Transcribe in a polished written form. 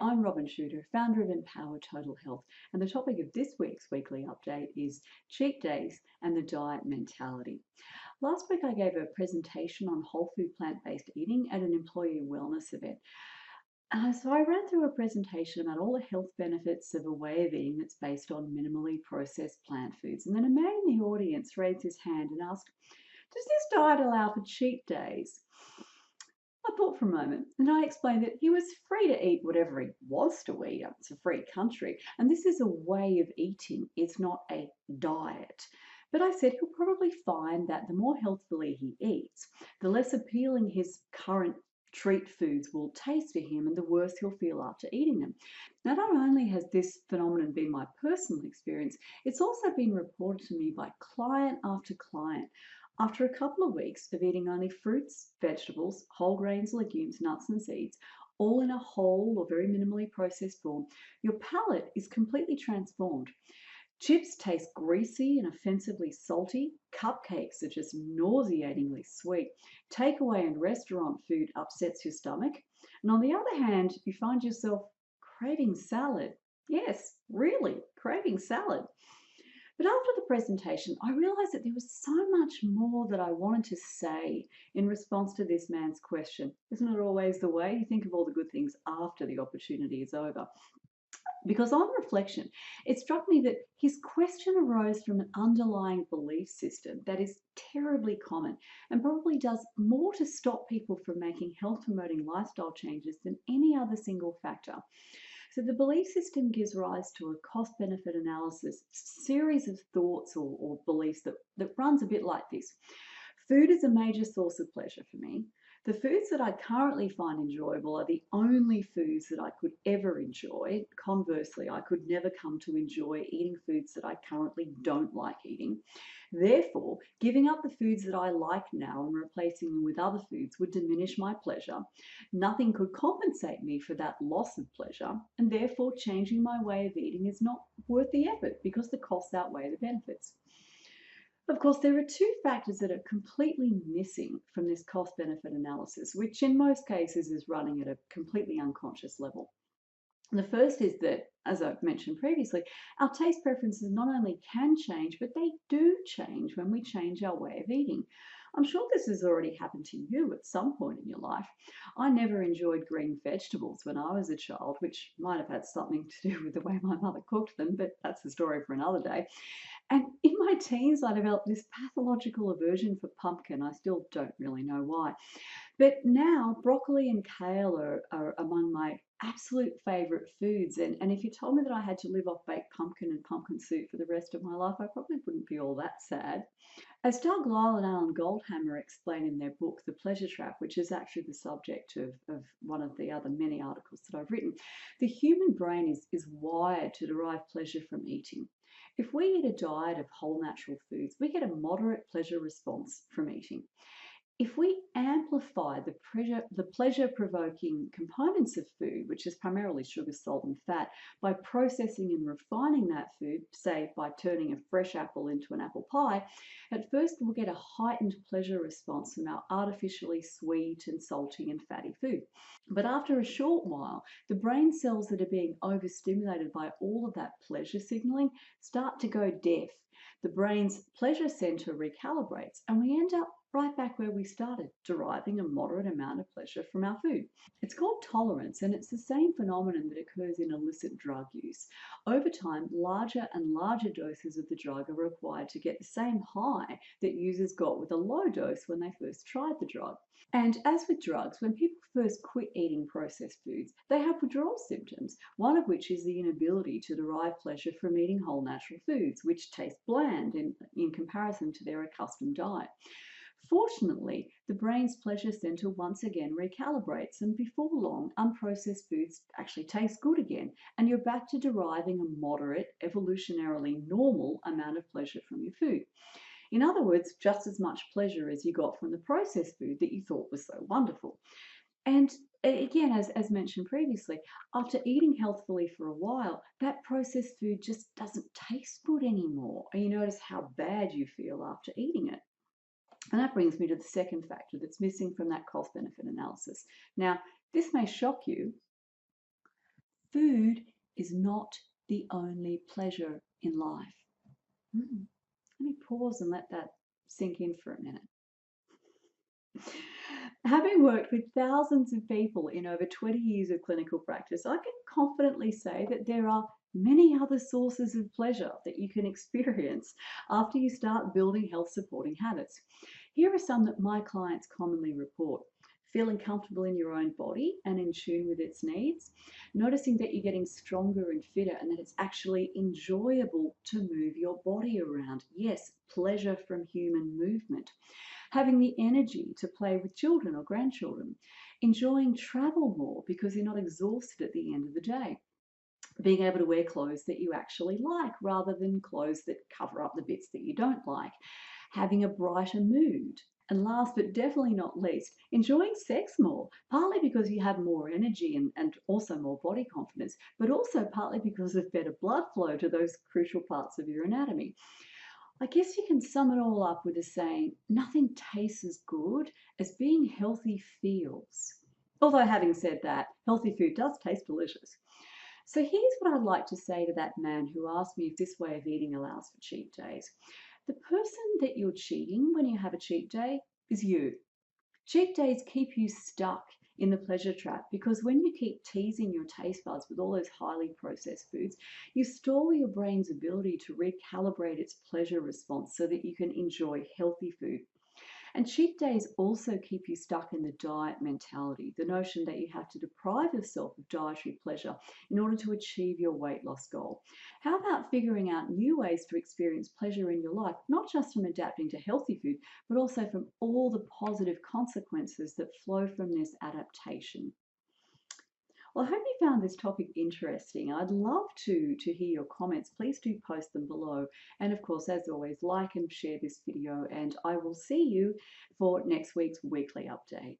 I'm Robin Shooter, founder of Empower Total Health, and the topic of this week's weekly update is cheat days and the diet mentality. Last week, I gave a presentation on whole food plant-based eating at an employee wellness event. So I ran through a presentation about all the health benefits of a way of eating that's based on minimally processed plant foods. And then a man in the audience raised his hand and asked, does this diet allow for cheat days? I thought for a moment, and I explained that he was free to eat whatever he wants to eat. It's a free country, and this is a way of eating. It's not a diet. But I said he'll probably find that the more healthfully he eats, the less appealing his current treat foods will taste to him and the worse he'll feel after eating them. Now, not only has this phenomenon been my personal experience, it's also been reported to me by client after client. After a couple of weeks of eating only fruits, vegetables, whole grains, legumes, nuts, and seeds, all in a whole or very minimally processed form, your palate is completely transformed. Chips taste greasy and offensively salty. Cupcakes are just nauseatingly sweet. Takeaway and restaurant food upsets your stomach. And on the other hand, you find yourself craving salad. Yes, really, craving salad. But after the presentation, I realized that there was so much more that I wanted to say in response to this man's question. Isn't it always the way? You think of all the good things after the opportunity is over. Because on reflection, it struck me that his question arose from an underlying belief system that is terribly common and probably does more to stop people from making health promoting lifestyle changes than any other single factor. So the belief system gives rise to a cost benefit analysis series of thoughts or beliefs that runs a bit like this. Food is a major source of pleasure for me. The foods that I currently find enjoyable are the only foods that I could ever enjoy. Conversely, I could never come to enjoy eating foods that I currently don't like eating. Therefore, giving up the foods that I like now and replacing them with other foods would diminish my pleasure. Nothing could compensate me for that loss of pleasure, and therefore changing my way of eating is not worth the effort because the costs outweigh the benefits. Of course, there are two factors that are completely missing from this cost benefit analysis, which in most cases is running at a completely unconscious level. The first is that, as I've mentioned previously, our taste preferences not only can change, but they do change when we change our way of eating. I'm sure this has already happened to you at some point in your life. I never enjoyed green vegetables when I was a child, which might have had something to do with the way my mother cooked them, but that's the story for another day. And in my teens, I developed this pathological aversion for pumpkin. I still don't really know why. But now, broccoli and kale are among my absolute favorite foods. And if you told me that I had to live off baked pumpkin and pumpkin soup for the rest of my life, I probably wouldn't be all that sad. As Doug Lyle and Alan Goldhammer explain in their book, The Pleasure Trap, which is actually the subject of one of the other many articles that I've written, the human brain is wired to derive pleasure from eating. If we eat a diet of whole natural foods, we get a moderate pleasure response from eating. If we amplify the pleasure-provoking components of food, which is primarily sugar, salt, and fat, by processing and refining that food, say by turning a fresh apple into an apple pie, at first we'll get a heightened pleasure response from our artificially sweet and salty and fatty food. But after a short while, the brain cells that are being overstimulated by all of that pleasure signaling start to go deaf. The brain's pleasure center recalibrates, and we end up right back where we started, deriving a moderate amount of pleasure from our food. It's called tolerance, and it's the same phenomenon that occurs in illicit drug use. Over time, larger and larger doses of the drug are required to get the same high that users got with a low dose when they first tried the drug. And as with drugs, when people first quit eating processed foods, they have withdrawal symptoms, one of which is the inability to derive pleasure from eating whole natural foods, which taste bland in comparison to their accustomed diet. Fortunately, the brain's pleasure center once again recalibrates, and before long, unprocessed foods actually taste good again, and you're back to deriving a moderate, evolutionarily normal amount of pleasure from your food. In other words, just as much pleasure as you got from the processed food that you thought was so wonderful. And again, as mentioned previously, after eating healthfully for a while, that processed food just doesn't taste good anymore. And you notice how bad you feel after eating it. And that brings me to the second factor that's missing from that cost benefit analysis. Now, this may shock you, Food is not the only pleasure in life. Hmm. Let me pause and let that sink in for a minute. Having worked with thousands of people in over 20 years of clinical practice, I can confidently say that there are many other sources of pleasure that you can experience after you start building health supporting habits. Here are some that my clients commonly report. Feeling comfortable in your own body and in tune with its needs, noticing that you're getting stronger and fitter and that it's actually enjoyable to move your body around. Yes, pleasure from human movement, having the energy to play with children or grandchildren, enjoying travel more because you're not exhausted at the end of the day, being able to wear clothes that you actually like rather than clothes that cover up the bits that you don't like, having a brighter mood. And last but definitely not least, enjoying sex more, partly because you have more energy and also more body confidence, but also partly because of better blood flow to those crucial parts of your anatomy. I guess you can sum it all up with a saying, nothing tastes as good as being healthy feels. Although, having said that, healthy food does taste delicious. So, here's what I'd like to say to that man who asked me if this way of eating allows for cheat days. The person that you're cheating when you have a cheat day is you. Cheat days keep you stuck in the pleasure trap because when you keep teasing your taste buds with all those highly processed foods, you stall your brain's ability to recalibrate its pleasure response so that you can enjoy healthy food. And cheat days also keep you stuck in the diet mentality, the notion that you have to deprive yourself of dietary pleasure in order to achieve your weight loss goal. How about figuring out new ways to experience pleasure in your life, not just from adapting to healthy food, but also from all the positive consequences that flow from this adaptation? Well, I hope you found this topic interesting. I'd love to hear your comments. Please do post them below. And of course, as always, like and share this video, and I will see you for next week's weekly update.